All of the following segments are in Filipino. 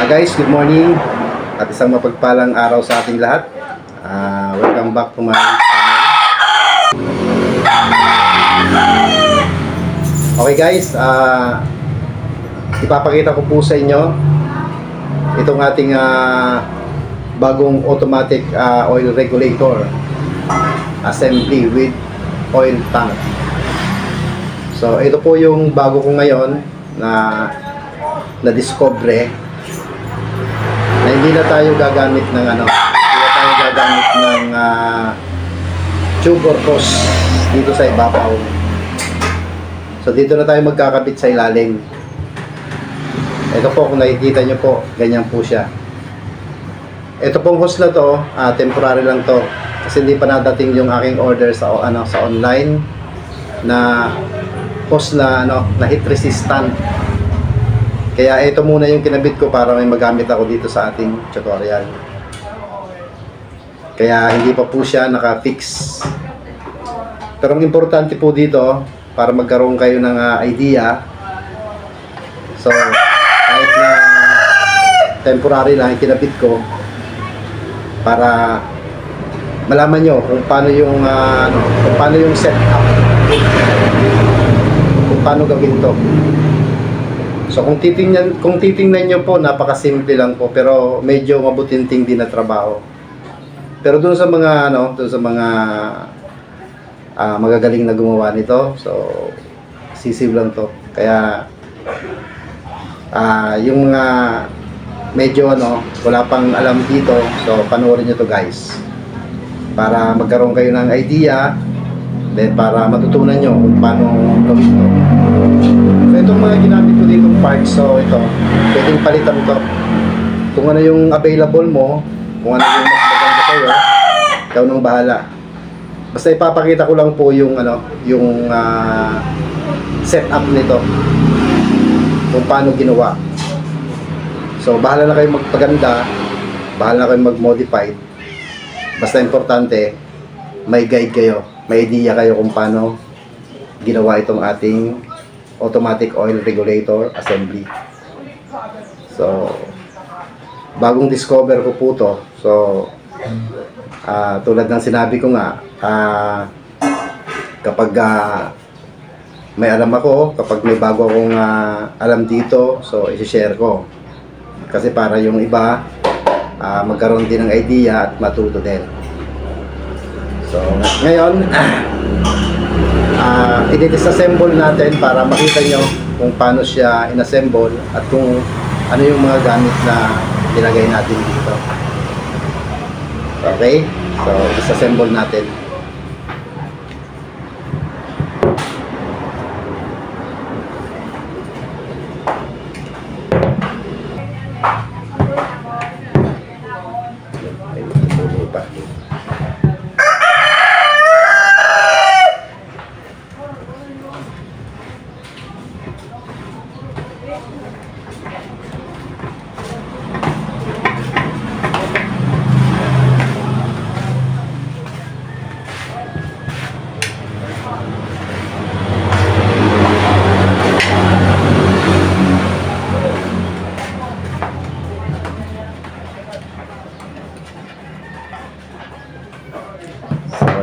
Guys, good morning at isang mapagpalang araw sa ating lahat. Welcome back to my channel. Okay guys, ipapakita ko po sa inyo itong ating bagong automatic oil regulator assembly with oil tank. So ito po yung bago ko ngayon na discover na hindi na tayo gagamit ng tube or hose dito sa ibabaw. So dito na tayo magkakabit sa ilalim. Ito po, kung nakikita nyo po, ganyan po siya. Ito pong hose na to, temporary lang to kasi hindi pa nadating yung aking order sa online na hose na na heat resistant. Kaya ito muna yung kinabit ko para may magamit ako dito sa ating tutorial. Kaya hindi pa po siya naka-fix. Pero ang importante po dito, para magkaroon kayo ng idea. So, kahit na temporary lang yung kinabit ko, para malaman nyo kung paano yung setup, kung paano gawin to. So kung titingnan nyo po, napakasimple lang po, pero medyo mabutinting din na trabaho. Pero doon sa mga magagaling na gumawa nito, so sisiw lang to. Kaya yung mga medyo wala pang alam dito, so panoorin nyo to guys, para magkaroon kayo ng idea, then para matutunan nyo kung paano gawin to. So itong mga ginamit ko ditong parts, so ito, pwedeng palitan to. Kung ano yung available mo, kung ano yung mas maganda sa'yo, ikaw nang bahala. Basta ipapakita ko lang po yung setup nito, kung paano ginawa. So bahala na kayo magpaganda, bahala na kayo mag-modify. Basta importante, may guide kayo, may idea kayo kung paano ginawa itong ating automatic oil regulator assembly. So bagong discover ko po to. So tulad ng sinabi ko nga, kapag may alam ako, kapag may bago akong alam dito, so i-share ko. Kasi para yung iba magkaroon din ng idea at matuto din. So ngayon, i-disassemble natin para makita nyo kung paano siya inassemble at kung ano yung mga gamit na nilagay natin dito. Okay? So, disassemble natin.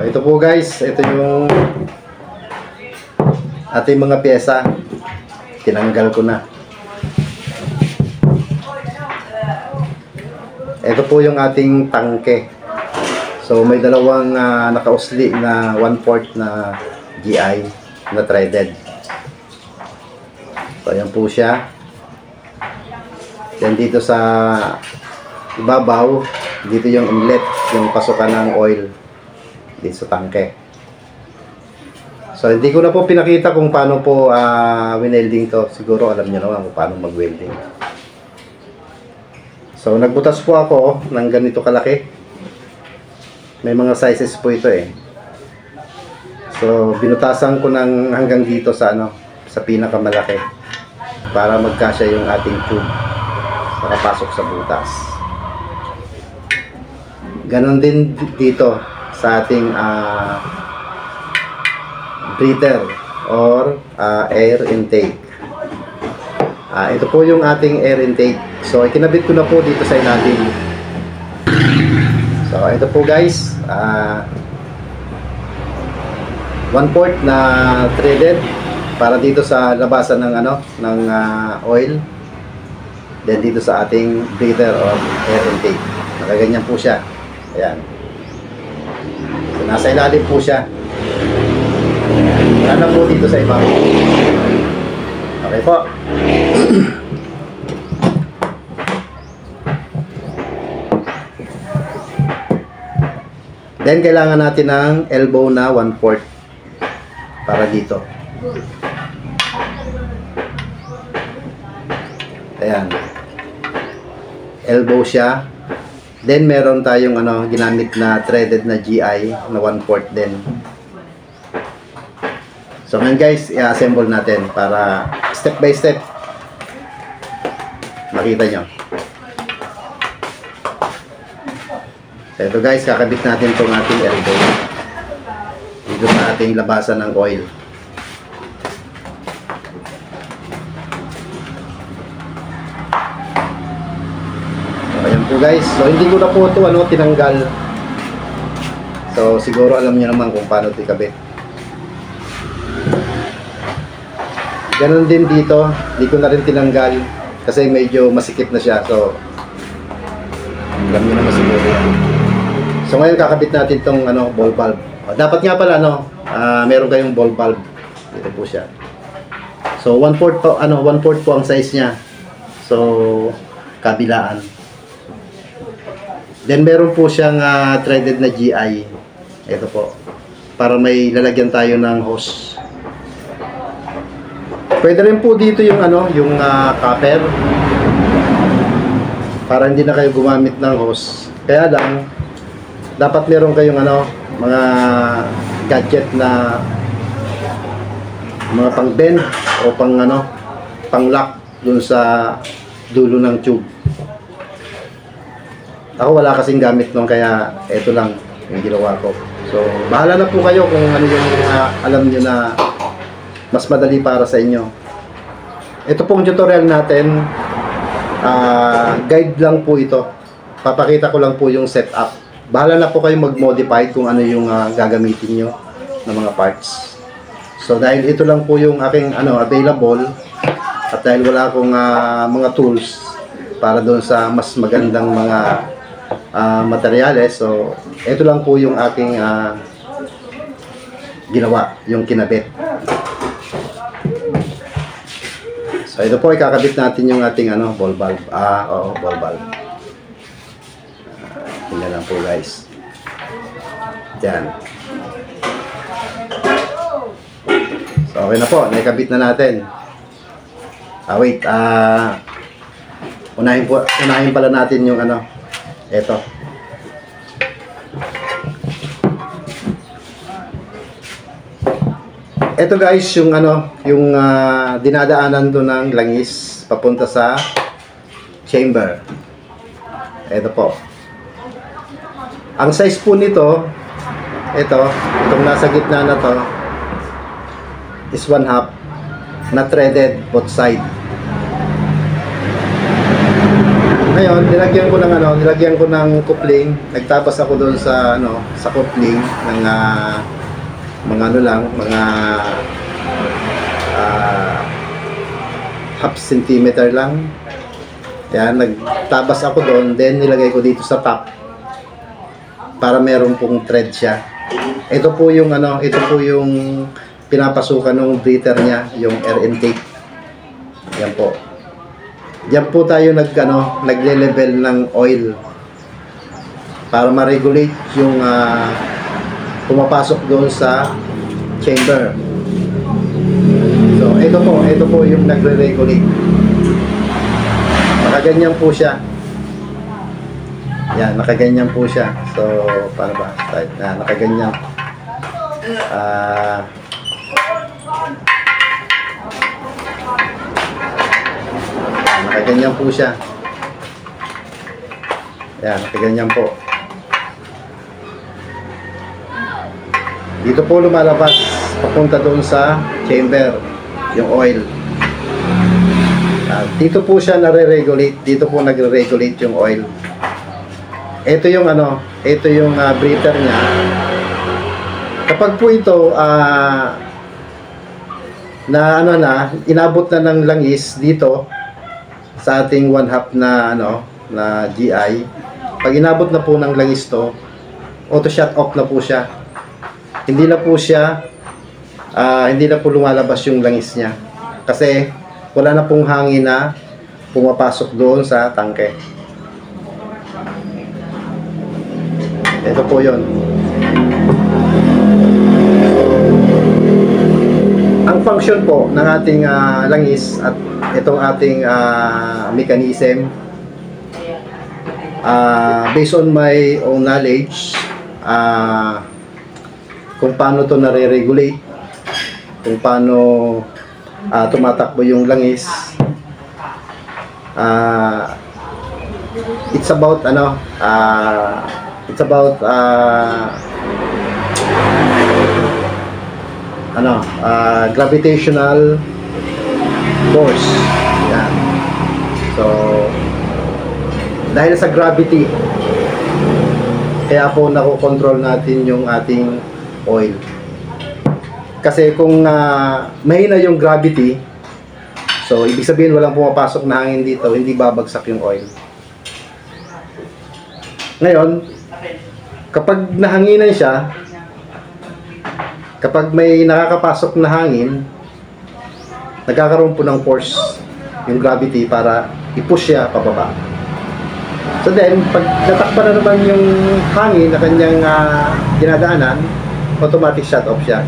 Ito po guys, ito yung ating mga pyesa. Tinanggal ko na. Ito po yung ating tangke. So may dalawang nakausli na 1/4 na GI na threaded. So ayan po siya. Then dito sa ibabaw, dito yung inlet, yung pasukan ng oil dito sa tangke. So hindi ko na po pinakita kung paano po winelding to. Siguro alam niyo naman kung paano mag-welding. So nagbutas po ako ng ganito kalaki. May mga sizes po ito eh. So binutasan ko ng hanggang dito sa sa pinakamalaki para magkasya yung ating tube nakapasok sa butas. Ganon din dito sa ating breather or air intake. Ito po yung ating air intake. So, ikinabit ko na po dito sa ilalim. So, ito po guys. 1/4 na threaded para dito sa labasan ng oil. Then dito sa ating breather or air intake. Nakaganyan po siya. Ayan. So, nasa ilalim po siya. Wala na po dito sa ibang. Okay po. Then kailangan natin ng elbow na 1/4 para dito. Ayan. Elbow siya. Then meron tayong ginamit na threaded na GI na 1/4 din. So ngayon guys, i-assemble natin para step by step makita nyo. So ito guys, kakabit natin itong ating elbow dito sa ating labasan ng oil. So ayan po guys, so hindi ko na po ito tinanggal. So siguro alam nyo naman kung paano ito ikabit. Ganon din dito, hindi ko na rin tinanggal kasi medyo masikip na siya. So, alam nyo naman siguro. So, ngayon kakabit natin itong ball valve. Dapat nga pala, meron kayong ball valve. Dito po siya. So, 1/4 po, 1/4 po ang size niya. So, kabilaan. Then, meron po siyang threaded na GI. Ito po. Para may lalagyan tayo ng hose. Pwede rin po dito yung copper para hindi na kayo gumamit ng hose. Kaya lang dapat meron kayong mga gadget na mga pang bend o pang lock dun sa dulo ng tube. Ako wala kasing gamit nung, kaya ito lang yung ginawa ko. So bahala na po kayo kung ano yung alam nyo na mas madali para sa inyo. Ito pong tutorial natin, guide lang po ito. Papakita ko lang po yung setup. Bahala na po kayo mag-modify kung ano yung gagamitin nyo ng mga parts. So dahil ito lang po yung aking available, at dahil wala akong mga tools para doon sa mas magandang mga materyales, so ito lang po yung aking ginawa, yung kinabit. So ito po, ikakabit natin yung ating ball valve. Oo, ball valve. Tingnan lang po guys. Diyan. So okay na po, naikabit na natin. Wait, unahin pala natin yung ito. Ito guys, yung dinadaanan doon ng langis papunta sa chamber. Ito po. Ang size po nito, itong nasa gitna na to is 1/2 na threaded both side. Ngayon, nilagyan ko ng coupling. Nagtapas ako doon sa sa coupling ng mga half centimeter lang. Yan, nagtabas ako doon, then nilagay ko dito sa top para meron pong thread siya. Ito po yung pinapasukan ng breather niya, yung air intake. Yan po. Diyan po tayo nagle-level ng oil para ma-regulate yung pumapasok doon sa chamber. So ito po yung nagre-regulate. Nakaganyan po siya. Yan, nakaganyan po siya. So paano ba? Nakaganyan. Nakaganyan po siya. Yan, nakaganyan po. Dito po lumalabas papunta doon sa chamber yung oil. Dito po siya nare-regulate. Dito po nagre-regulate yung oil. Ito yung ito yung breather niya. Kapag po ito inabot na ng langis dito sa ating 1/2 na na GI. Pag inabot na po ng langis to, auto shut off na po siya. Hindi na po siya hindi na po lumalabas yung langis niya. Kasi wala na pong hangin na pumapasok doon sa tangke. Ito po yun. Ang function po ng ating langis at itong ating mechanism, based on my own knowledge, kung paano to nare-regulate, kung paano tumatakbo yung langis, it's about gravitational force. Yan. So, dahil sa gravity, kaya po nakokontrol natin yung ating oil. Kasi kung mahina yung gravity, so ibig sabihin walang pumapasok na hangin dito, hindi babagsak yung oil. Ngayon, kapag nahanginan siya, kapag may nakakapasok na hangin, nagkakaroon po ng force yung gravity para i-push siya pababa. So then, pag natakpan na naman yung hangin na kanyang dinadaanan, automatic shut off siya.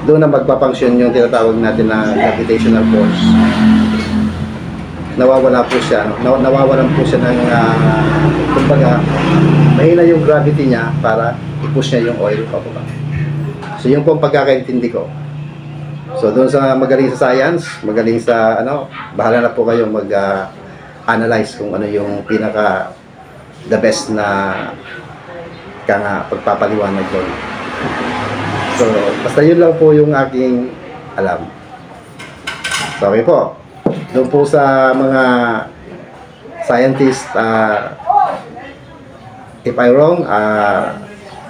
Doon na magpapunction yung tinatawag natin na gravitational force. Nawawala po siya, nawawalan po siya ng kumbaga, mahina yung gravity niya para i-push niya yung oil pababa. So yun po ang pagkakaintindi ko. So doon sa magaling sa science, magaling sa bahala na po kayo mag-analyze kung ano yung pinaka the best na pagpapaliwanag doon. So basta yun lang po yung aking alam. So okay po. Doon po sa mga scientists, if I'm wrong,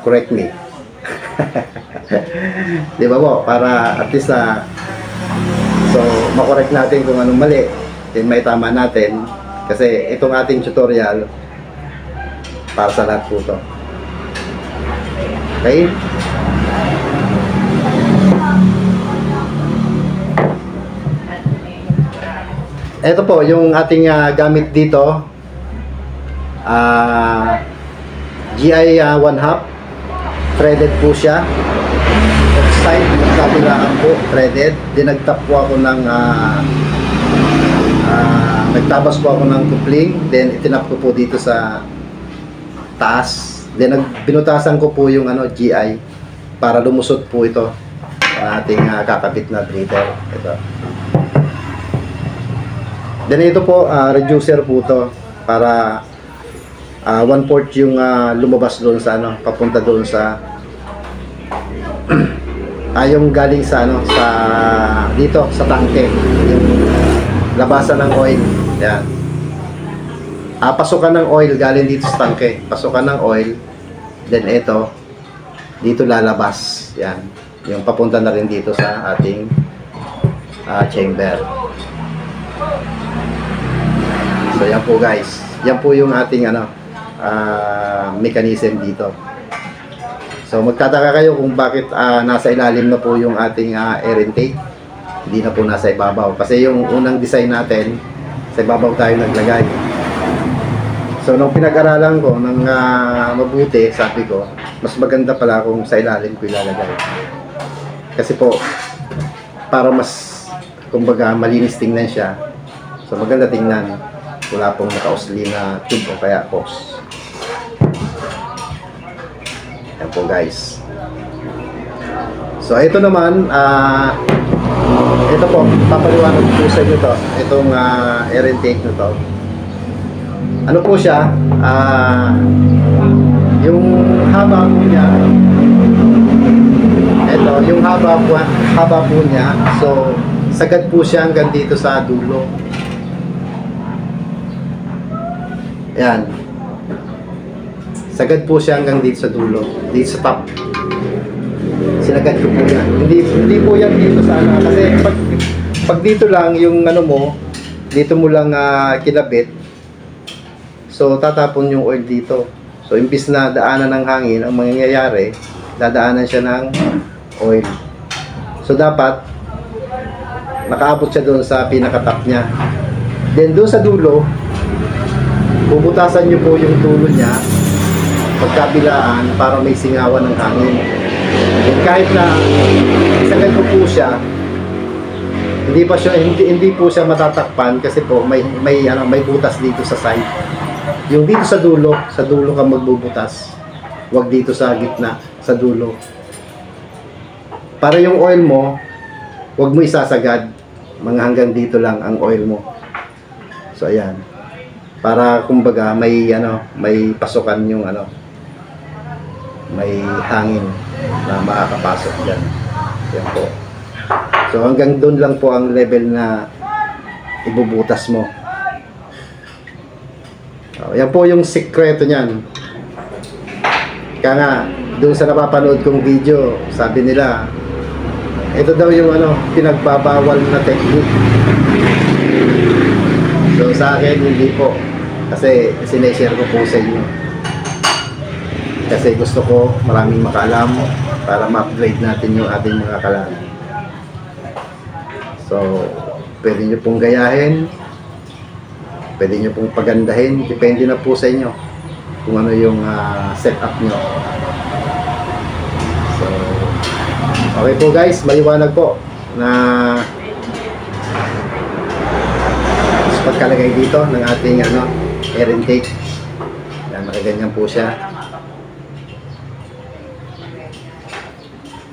correct me. Di ba po? Para at least so makorek natin kung anong mali, then may tama natin. Kasi itong ating tutorial para sa lahat po to. Okay? Ito po yung ating gamit dito, GI 1/2, threaded po siya. Outside, kabilaan po, threaded. Dinagtap po ako ng nagtabas po ako ng coupling, then itinap ko po dito sa taas. Then binutasan ko po yung GI para lumusot po ito ang ating kakabit na breather. Ito. Then ito po, reducer po to para 1/4 yung lumabas doon sa papunta doon sa yung galing sa sa dito sa tangke, yung labasan ng oil. Yan. Pasukan ng oil galing dito sa tangke, pasukan ng oil, then ito dito lalabas. Yan. Yung papunta na rin dito sa ating chamber. So yan po guys, yan po yung ating mechanism dito. So magtataka kayo kung bakit nasa ilalim na po yung ating air intake, hindi na po nasa ibabaw. Kasi yung unang design natin, sa ibabaw tayo naglagay. So nung pinag-aralan ko ng mabuti, sabi ko, mas maganda pala kung sa ilalim ko ilalagay. Kasi po, para mas, kumbaga, malinis tingnan siya. So maganda tingnan. Wala pong nakausli na tube o kaya hose. Yan po guys. So ito naman, ito po, papaliwanag po sa inyo to. Itong air intake na to. Ano po siya? Yung haba po niya, ito, yung haba po niya, so sagad po siya hanggang dito sa dulo. Ayan. Sagad po siya hanggang dito sa dulo. Dito sa top. Sinagad ko po yan. Hindi po yan dito sa ano. Kasi pag dito lang yung ano mo, dito mo lang kinabit. So tatapon yung oil dito. So imbis na daanan ng hangin, ang mangyayari, dadaanan siya ng oil. So dapat nakaabot siya doon sa pinaka-top niya. Then doon sa dulo, bubutasan niyo po yung dulo niya pagkabilaan para may singawan ng hangin. And kahit na sagad ko po siya, hindi po siya matatakpan kasi po may butas dito sa side. Yung dito sa dulo ka magbubutas. Huwag dito sa gitna, sa dulo. Para yung oil mo, huwag mo isasagad. Mga hanggang dito lang ang oil mo. So ayan. Para kumbaga may pasukan yung may hangin na makakapasok diyan. Yan po. So hanggang doon lang po ang level na ibubutas mo. So, yan po yung sikreto niyan. Kaya nga doon sa napapanood kong video, sabi nila ito daw yung pinagbabawal na technique. So sa akin hindi po, kasi sineshare ko po sa inyo kasi gusto ko maraming makaalam para ma-upgrade natin yung ating mga kalaban. So pwede nyo pong gayahin, pwede nyo pong pagandahin, depende na po sa inyo kung ano yung setup nyo. So okay po guys, maliwanag po na pagkalagay dito ng ating air intake. Yan, nakaganyan po siya.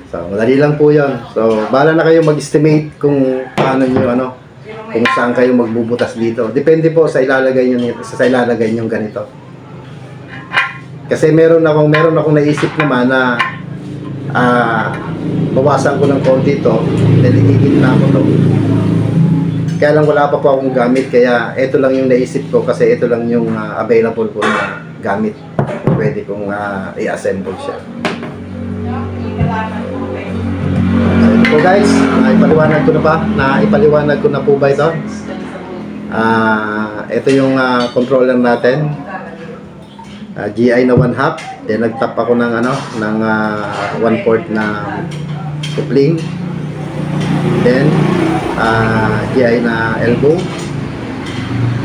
So madali lang po yon. So bahala na kayo mag-estimate kung paano nyo kung saan kayo magbubutas dito. Depende po sa ilalagay nyo ganito. Kasi meron akong naisip naman na bawasan ko ng konti ito, deligigit na ako to. Kaya lang wala pa po akong gamit, kaya ito lang yung naisip ko kasi ito lang yung available ko na gamit. Pwede kong i-assemble siya. So ito po guys, naipaliwanag ko na po ba ito? Ito yung controller natin. GI na 1/2, then nagtap ako ng 1/4 na coupling, then GI na elbow,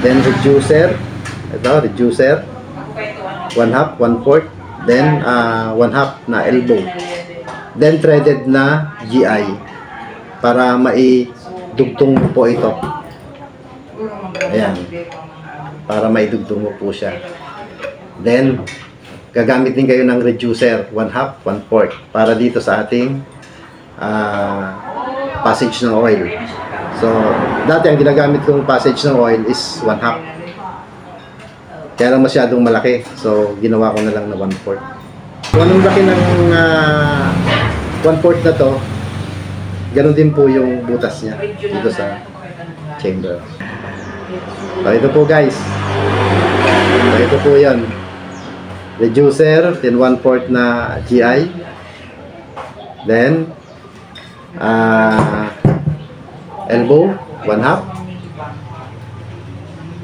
then reducer, ito reducer 1/2, 1/4, then 1/2 na elbow, then threaded na GI para maidugtong mo po ito. Ayan, para maidugtong mo po siya. Then, gagamit din kayo ng reducer, 1/2, 1/4 para dito sa ating passage ng oil. So, dati ang ginagamit kong passage ng oil is 1/2. Kaya lang masyadong malaki. So, ginawa ko na lang na 1/4. Kung anong laki ng 1/4 na to, ganun din po yung butas niya dito sa chamber. So, ito po guys. So, ito po yan. Reducer, then 1/4 na GI, then elbow 1/2.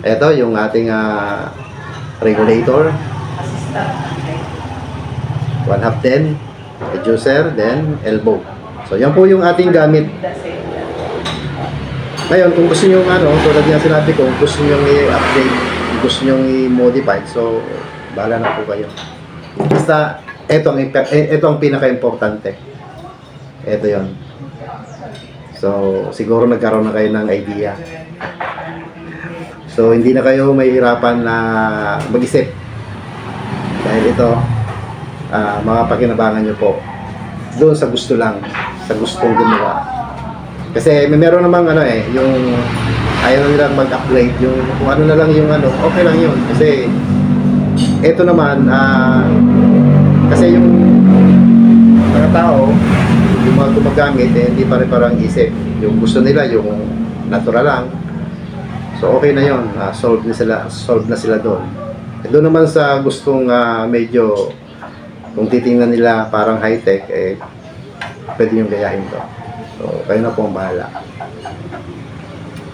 Ito yung ating regulator 1/2 din, reducer, then elbow. So yan po yung ating gamit. Ngayon kung gusto nyo tulad nga sinabi ko, kung gusto nyo i-update, gusto nyo i-modify, so bahala na po kayo. Basta ito ang pinaka-importante. Ito yon. So siguro nagkaroon na kayo ng idea. So hindi na kayo mahihirapan na mag-isip. Dahil ito makapakinabangan nyo po doon sa gusto lang, sa gustong gumawa. Kasi meron namang yung ayaw nilang mag-upgrade, yung kung ano na lang yung okay lang yun. Kasi ito naman kasi yung mga tao, yung mga gumagamit, hindi pare-parang isip. Yung gusto nila, yung natural lang. So okay na yun, solve na sila doon. Doon naman sa gustong medyo, kung titingnan nila parang high-tech, pwede yung gayahin to. So kayo na po ang bahala.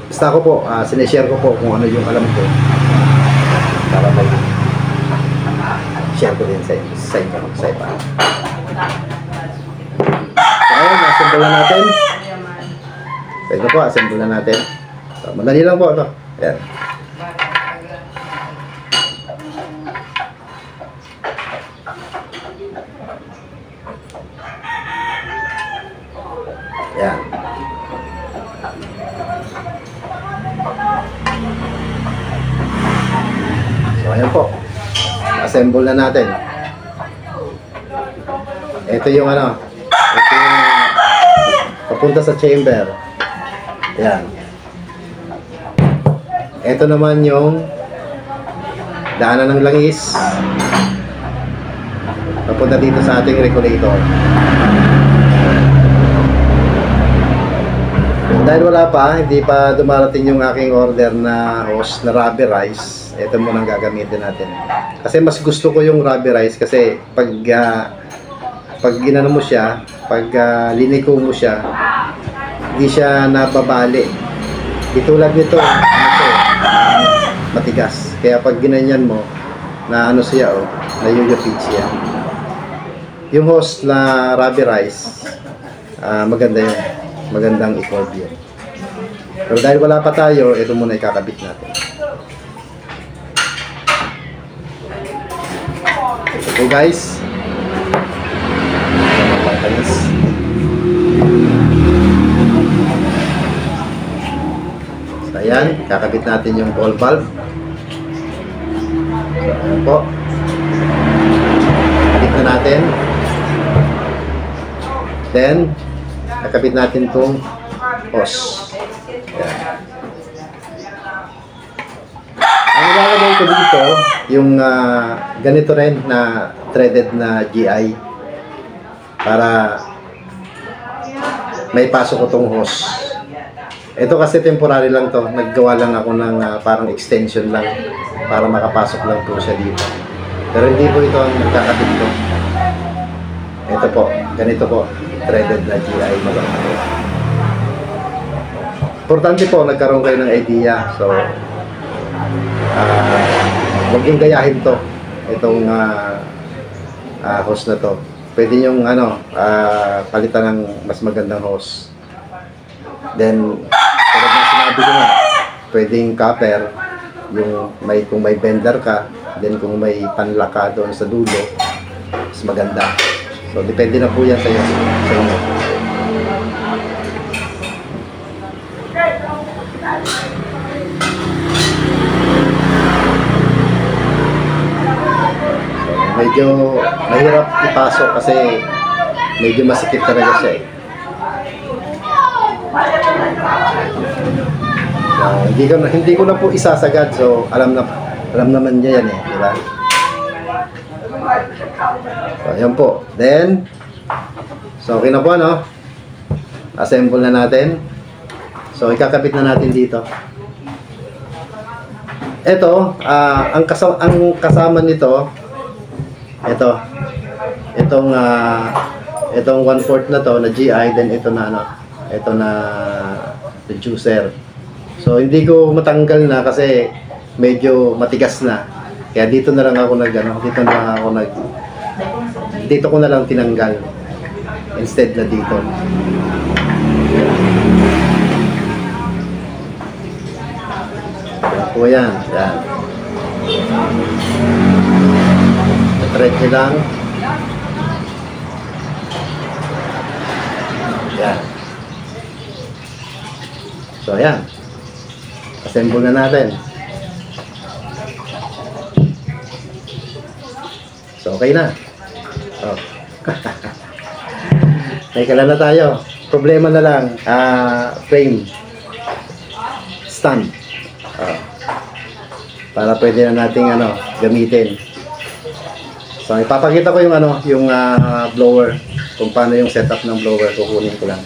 Basta ako po, sinishare ko po kung ano yung alam ko para may share ko din sa inyo, sa iba. So ayun, assemble na natin. Pwede po, assemble na natin. So, madali lang po ito. Ayan. Ayan. So, ayan po. Assemble na natin. Ito yung ano. Ito yung papunta sa chamber. Ayan. Ito naman yung daanan ng langis papunta dito sa ating regulator. Dahil wala pa, hindi pa dumarating yung aking order na hose na rubberized, ito muna ang gagamitin natin. Kasi mas gusto ko yung rubberized kasi pag ginano mo siya, pag liniko mo siya, hindi siya nababali. Di tulad nito, matigas. Kaya pag ginanyan mo, na ano siya, nayuyupit siya. Yung hose na rubberized, maganda yun. Magandang i-curve yun. Pero dahil wala pa tayo, ito muna ikakabit natin. Ito po guys. So ayan, kakabit natin yung ball valve. So ayan po. Kabit na natin. Then kakabit natin itong hose. Ayan. Ang ilalagay ko dito, yung ganito rin na threaded na GI para may pasok ko itong hose. Ito kasi temporary lang to. Naggawa lang ako ng parang extension lang para makapasok lang po siya dito. Pero hindi po ito ang nagkakabit ko. Ito po, ganito po. Threaded na GI maganda. Importante po nagkaroon kayo ng idea. So huwag yung gayahin to, itong hose na to. Pwede yung palitan ng mas magandang hose. Then tulad ng sinabi ko na, pwedeng copper, yung kung may bender ka, then kung may panlock ka doon sa dulo, mas maganda. So, depende na po yan sa inyo. Medyo mahirap ipasok kasi medyo masikip talaga siya eh. So, hindi ko na po isasagad. So, alam naman niya yan eh, di ba? So, ayan po. Then, so okay na po, no? Assemble na natin. So, ikakabit na natin dito. Ito, ang kasama nito, itong 1/4 na to na GI, then ito na reducer. So, hindi ko matanggal na kasi medyo matigas na. Kaya dito na lang ako dito ko na lang tinanggal instead na dito. Yan po yan. Yan. Thread nyo lang. Yan. So, ayan. Assemble na natin. So, okay na. Oh. May kala na tayo. Problema na lang. Frame. Stand. Para pwede na nating gamitin. So, ipapakita ko yung blower. kung paano yung setup ng blower. Kukunin ko lang.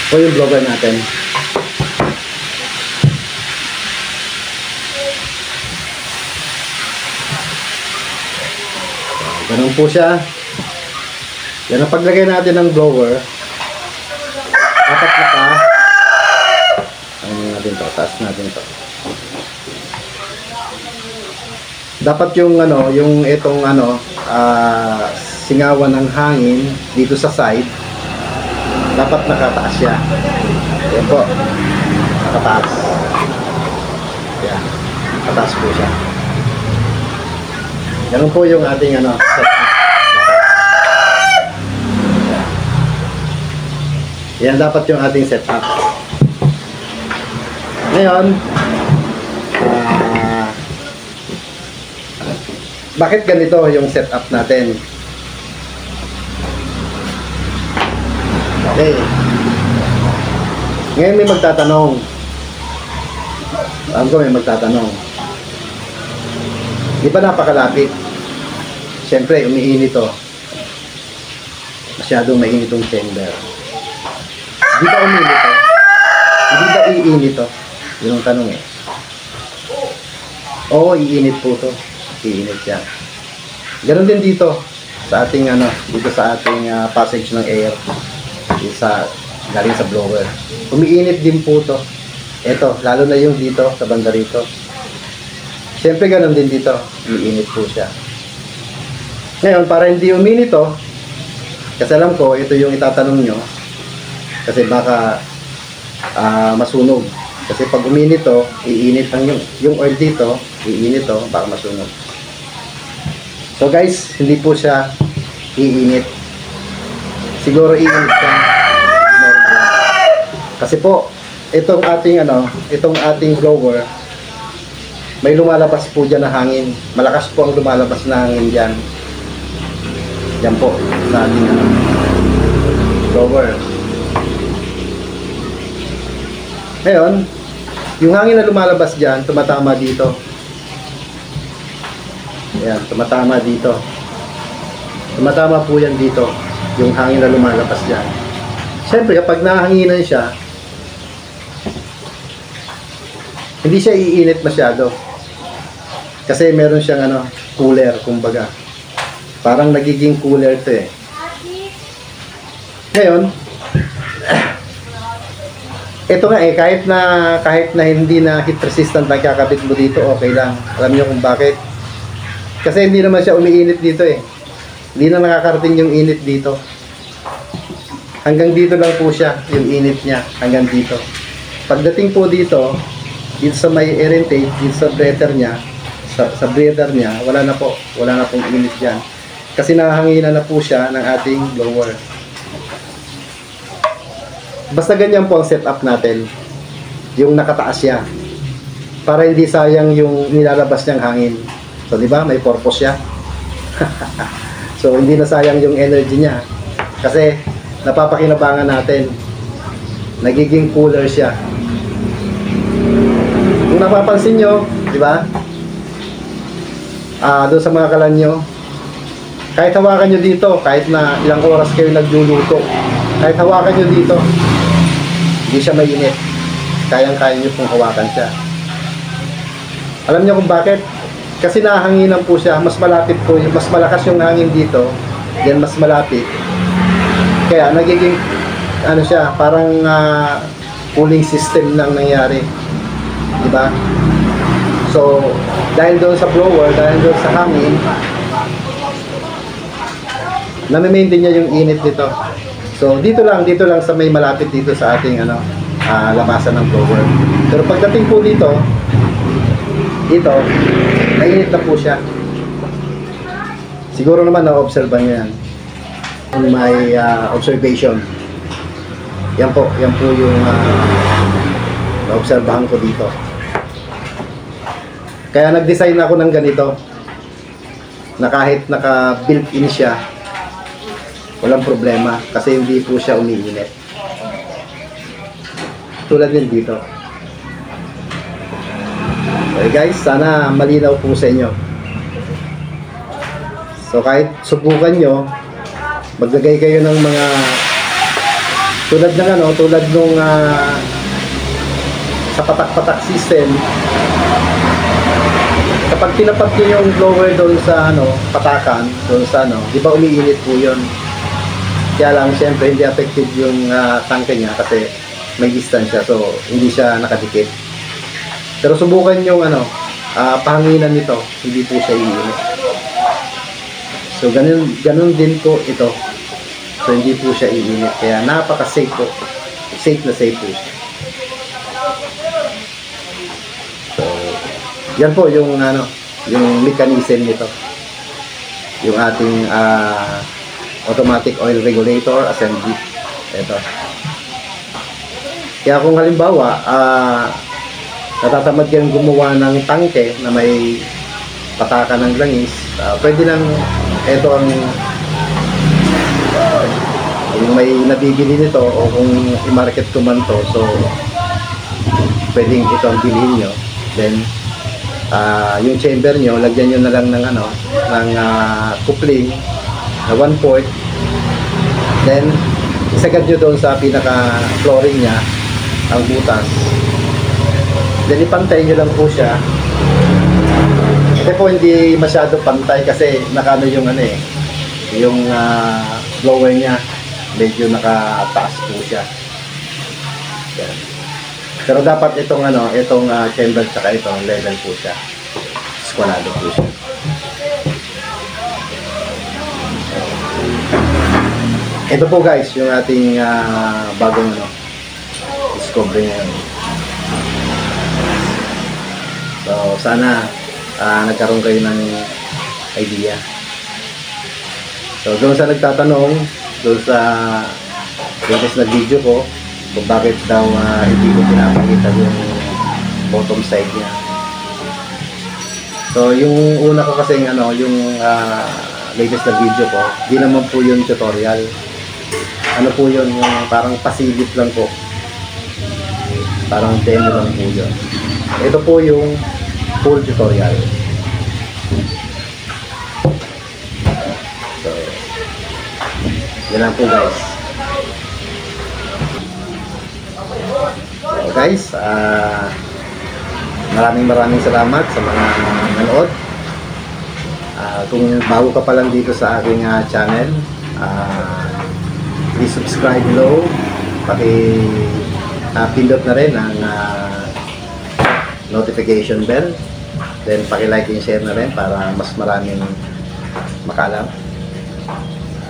Ito yung blower natin. Ganun po siya. Yan ang paglagay natin ng blower. Dapat ano natin to, taas natin to. Dapat yung yung itong singawan ng hangin dito sa side, dapat nakataas siya. Yan po. Nakataas. Yan. Nakataas po siya. Ganun po yung ating setup. Yan dapat yung ating setup. Ngayon, bakit ganito yung setup natin? Okay. Ngayon may magtatanong. Alam ko may magtatanong. Di ba napakalapit? Siyempre, umiinit to. Masyadong mainit tong chamber. Di ba umiinit to? Hindi ba iinit to? Yun ang tanong eh. Oo, iinit po to. Iinit yan. Ganon din dito sa ating dito sa ating passage ng air galing sa blower. Umiinit din po to. Ito, lalo na yung dito sa banda rito. Siyempre ganon din dito. Umiinit po siya. Ngayon, para hindi uminit to, kasi alam ko ito yung itatanong nyo, kasi baka masunog. Kasi pag uminit to, iinit yung oil dito, iinit to, baka masunog. So guys, hindi po siya iinit. Siguro iinit siya normal. Kasi po, itong ating blower, may lumalabas po dyan na hangin. Malakas po ang lumalabas na hangin dyan. Yan po, sa ating blower. Ngayon, yung hangin na lumalabas dyan, tumatama dito. Ayan, tumatama dito. Tumatama po yan dito, yung hangin na lumalabas dyan. Siyempre, kapag nahanginan siya, hindi siya iinit masyado. Kasi meron siyang cooler, kumbaga. Parang nagiging cooler to eh. Ngayon, ito nga eh, kahit na hindi na heat resistant ang kakabit mo dito, okay lang. Alam niyo kung bakit? Kasi hindi naman siya umiinit dito eh. Hindi na nakakarating yung init dito. Hanggang dito lang po siya, yung init niya, hanggang dito. Pagdating po dito sa may air intake, dito sa breather niya, sa breather niya, wala na pong init diyan. Kasi nahanginan na po siya ng ating blower. Basta ganyan po ang setup natin. Yung nakataas siya. Para hindi sayang yung nilalabas niyang hangin. So, di ba? May purpose siya. So, hindi na sayang yung energy niya. Kasi, napapakinabangan natin. Nagiging cooler siya. Kung napapansin nyo, di ba? Doon sa mga kalan nyo, kahit hawakan nyo dito, kahit na ilang oras kayo nagluluto, kahit hawakan nyo dito, hindi siya mainit. Kayang-kaya nyo pong hawakan siya. Alam nyo kung bakit? Kasi nahanginan po siya, mas malapit po, mas malakas yung hangin dito, yan mas malapit. Kaya nagiging, siya, parang cooling system lang nangyari. Diba? So, dahil doon sa blower, dahil doon sa hangin, nami-maintain niya yung init nito. So, dito lang sa may malapit dito sa ating labasan ng blower. Pero pagdating po dito, mainit na po siya. Siguro naman na-obserban niyo yan. May observation. Yan po yung na-obserbahan ko dito. Kaya nag-design ako ng ganito na kahit naka-built-in siya, walang problema kasi hindi po siya umiinit. Tulad din dito. Okay guys, sana malinaw po sa inyo. So kahit subukan nyo, maglagay kayo ng mga tulad nung sa patak-patak system. Kapag tinapat nyo yung blower doon sa patakan, doon sa di ba umiinit po yun? Kaya lang siyempre hindi affected yung tangke niya kasi may distansya, so hindi siya nakadikit. Pero subukan yung pahanginan nito, hindi po siya iinit. So ganun din po ito. So hindi po siya iinit, kaya napaka-safe po. Safe na safe po siya. So yan po yung yung mechanism nito. Yung ating automatic oil regulator assembly. Ito. Kaya kung halimbawa natatamad kayong gumawa ng tangke na may patakan ng langis, pwede lang ito ang yung may nabibili nito, o kung i-market ko man to, so pwedeng ito ang bilhin nyo. Then yung chamber nyo, lagyan nyo na lang ng ng coupling na 1/4, then isagad nyo doon sa pinaka flooring nya ang butas, then ipantay nyo lang po siya. Kasi po hindi masyado pantay kasi nakano yung yung blower nya, medyo nakataas po siya. Yan. Pero dapat itong chamber tsaka ito level po siya, squalado po siya. Ito po guys yung ating bagong discovery ngayon. So sana nagkaroon kayo ng idea. So doon sa nagtatanong, doon sa latest na video ko kung bakit daw hindi ko pinapakita yung bottom side niya. So yung una ko kasi yung latest na video ko, di naman po yung tutorial. Ano po yun, yung parang pasilip lang po. Parang demo lang po yun. Ito po yung full tutorial. So, yan lang po guys. So guys, maraming salamat sa mga nanood. Kung bago ka pa lang dito sa aking channel, please subscribe below. Pindot na rin ang notification bell. Then paki-like and share na rin para mas maraming makalam.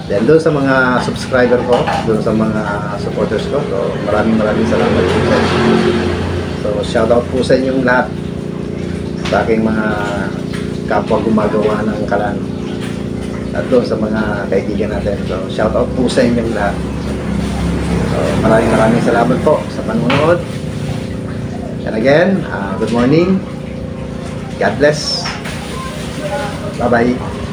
Then doon sa mga subscriber ko, doon sa mga supporters ko, so maraming salamat po sa inyo. So shoutout po sa inyong lahat, sa aking mga kapwa gumagawa ng kalan, at doon sa mga kaibigan natin. So shoutout po sa inyong lahat. So maraming salamat po sa panonood. And again, good morning. God bless. Bye-bye.